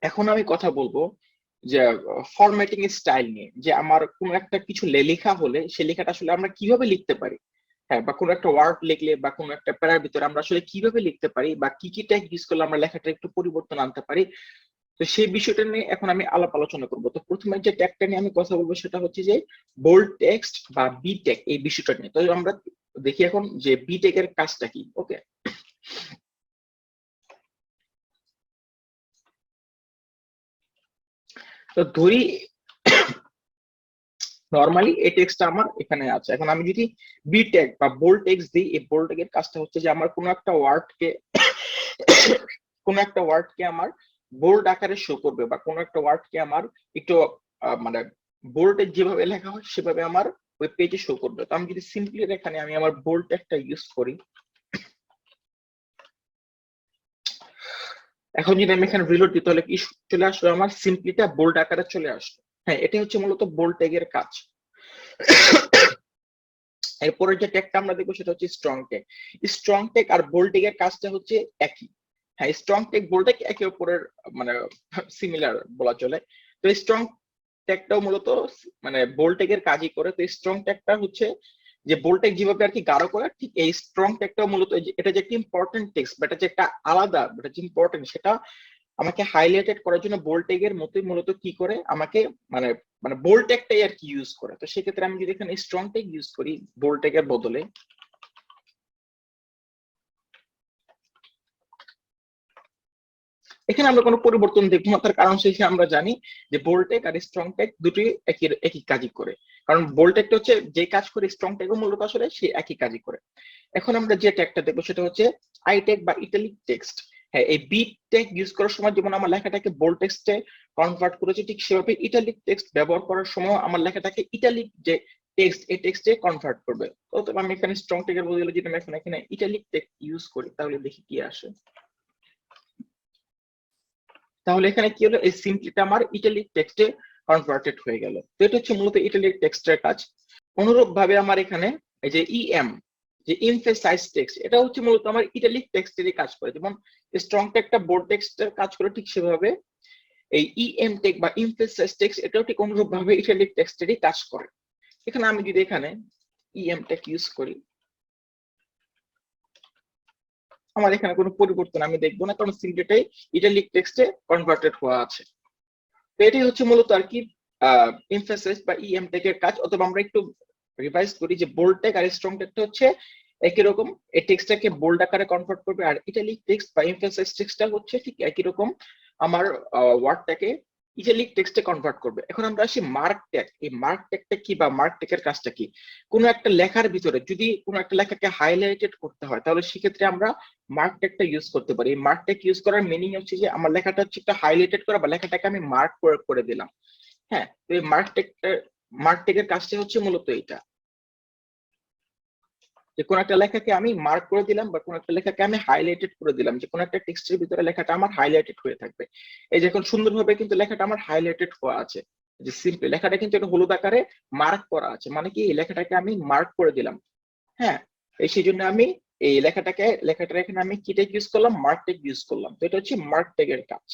এখন আমি কথা বলবো যে ফরম্যাটিং স্টাইল নিয়ে, যে আমার কোনো একটা কিছু লেখা হলে সেই লেখাটা আসলে আমরা কিভাবে লিখতে পারি। হ্যাঁ, বা কোনো একটা ওয়ার্ড লিখলে বা কোনো একটা প্যারার ভিতরে আমরা আসলে কিভাবে লিখতে পারি, বা কি কি ট্যাগ ইউজ করলে আমরা লেখাটা একটু পরিবর্তন আনতে পারি। তো সেই বিষয়টা নিয়ে এখন আমি আলাপ আলোচনা করবো। তো প্রথমে যে ট্যাগটা নিয়ে আমি কথা বলবো সেটা হচ্ছে যে বোল্ড টেক্সট বা বি ট্যাগ, এই বিষয়টা নিয়ে। তো আমরা দেখি এখন যে বি ট্যাগ এর কাজটা কি। ওকে, তো ধরি নরমালি এই টেক্সটটা আমার এখানে আছে। এখন আমি যদি বি ট্যাগ বা বোল্ড টেক্সট দিই, এই বোল্ড ট্যাগের কাজটা হচ্ছে যে আমার কোনো একটা ওয়ার্ডকে আমার বোল্ড আকারে শো করবে, বা কোনো একটা ওয়ার্ডকে আমার একটু মানে বোল্ডে যেভাবে লেখা হয় সেভাবে আমার ওয়েব পেজে শো করবে। তো আমি যদি সিম্পলি এখানে আমি আমার বোল্ড ট্যাগটা ইউজ করি, এখন যদি আমি এখানে রিলোড দিই তাহলে কি চলে আসলো, আমার সিম্পলিটা বোল্ড আকারে চলে আসলো। হ্যাঁ, এটা হচ্ছে মূলত বোল্ড ট্যাগের কাজ। এরপরে যে ট্যাগটা আমরা দেখবো সেটা হচ্ছে স্ট্রং ট্যাগ। স্ট্রং ট্যাগ আর বোল্ড ট্যাগের কাজটা হচ্ছে একই। হ্যাঁ, স্ট্রং ট্যাগ বোল্ড ট্যাগ একে অপরের মানে সিমিলার বলা চলে। তো স্ট্রং ট্যাগটাও মূলত মানে বোল্ড ট্যাগের কাজই করে। তো স্ট্রং ট্যাগটা হচ্ছে যে বোল্ড ট্যাগ যেভাবে আর কি গাঢ় করে, ঠিক এই স্ট্রং ট্যাগটাও মূলত এটা যে একটা ইম্পর্টেন্ট টেক্সট বা এটা যে একটা আলাদা, এটা যে ইম্পর্টেন্ট, সেটা আমাকে হাইলাইটেড করার জন্য বোল্ড ট্যাগের মতোই মূলত কি করে আমাকে মানে মানে বোল্ড ট্যাগটাই আর কি ইউজ করে। তো সেক্ষেত্রে আমি যদি এখানে স্ট্রং ট্যাগ ইউজ করি বোল্ড ট্যাগের বদলে, এখানে আমরা কোনো পরিবর্তন দেখবো না। তার কারণ শেষে আমরা জানি যে বোল্ড ট্যাগ আর স্ট্রং ট্যাগ দুটোই একই একই কাজই করে। কারণ বোল্ড ট্যাগটা হচ্ছে যে কাজ করে, স্ট্রং ট্যাগও মূলত আসলে সে একই কাজই করে। এখন আমরা যে ট্যাগটা দেখবো সেটা হচ্ছে আই ট্যাগ বা ইটালিক টেক্সট। হ্যাঁ, এই বি ট্যাগ ইউজ করার সময় যেমন আমার লেখাটাকে বোল্ড টেক্সটে কনভার্ট করেছি, ঠিক সেভাবে ইটালিক টেক্সট ব্যবহার করার সময় আমার লেখাটাকে ইটালিক যে টেক্সট এই টেক্সটে কনভার্ট করবে। অথবা আমি এখানে স্ট্রং ট্যাগের বদলে যদি আমি এখানে ইটালিক টেক্সট ইউজ করি তাহলে দেখি কি আসে। তাহলে এখানে কি হলো, এই সিম্পলিটা আমার ইটালিক টেক্সটে কনভার্টেড হয়ে গেল। তো এটা হচ্ছে মূলত ইটালিক টেক্সটের কাজ। অনুরূপ ভাবে আমার এখানে এই যে ইএম, যে এমফেসাইজ টেক্সট, এটা হচ্ছে মূলত আমার ইটালিক টেক্সটেরই কাজ করে। যেমন স্ট্রং টেক্সটটা বোল্ড টেক্সটের কাজ করে, ঠিক সেভাবে এই ইএম টেক্সট বা এমফেসাইজ টেক্সট এটাও ঠিক অনুরূপ ভাবে ইটালিক টেক্সটেরই কাজ করে। এখানে আমি যদি এখানে ইএম টেক্সট ইউজ করি, আমার এখানে কোনো পরিবর্তন আমি দেখবো না, কারণ সিম্পলিটাই ইটালিক টেক্সটে কনভার্টেড হওয়া আছে। তো এটাই হচ্ছে মূলত আর কি এমফাসিস বা ইএম ট্যাগের কাজ। অথবা আমরা একটু রিভাইজ করি যে বোল্ড ট্যাগ আর স্ট্রং ট্যাগটা হচ্ছে একই রকম, এই টেক্সটটাকে বোল্ড আকারে কনভার্ট করবে, আর ইটালিক টেক্সট বা এমফাসিস টেক্সটটা হচ্ছে ঠিক একই রকম আমার ওয়ার্ডটাকে ইটালিক টেক্সটে কনভার্ট করবে। এখন আমরা আসি মার্ক ট্যাগ। এই মার্ক ট্যাগটা কি বা মার্ক ট্যাগের কাজটা কি? কোনো একটা লেখার ভিতরে যদি কোনো একটা লেখাকে হাইলাইটেড করতে হয় তাহলে সেক্ষেত্রে আমরা মার্ক ট্যাগটা ইউজ করতে পারি। মার্ক ট্যাগ ইউজ করার মিনিং হচ্ছে যে আমার লেখাটা হচ্ছে একটা হাইলাইটেড করা, বা লেখাটাকে আমি মার্ক করে দিলাম। হ্যাঁ, তো এই মার্ক ট্যাগের কাজটা হচ্ছে মূলত এটা, যে কোন একটা লেখাকে আমি মার্ক করে দিলাম বা কোন একটা লেখাকে আমি হাইলাইটেড করে দিলাম, যে কোন একটা টেক্সটের ভিতরে লেখাটা আমার হাইলাইটেড হয়ে থাকবে। এই যে এখন সুন্দরভাবে কিন্তু লেখাটা আমার হাইলাইটেড হওয়া আছে, যে সিম্পলি লেখাটা কিন্তু এটা হলুদ আকারে মার্ক করা আছে, মানে কি এই লেখাটাকে আমি মার্ক করে দিলাম। হ্যাঁ, এই সেই জন্য আমি এই লেখাটার এখানে আমি কি ট্যাগ ইউজ করলাম, মার্ক ট্যাগ ইউজ করলাম। তো এটা হচ্ছে মার্ক ট্যাগের কাজ।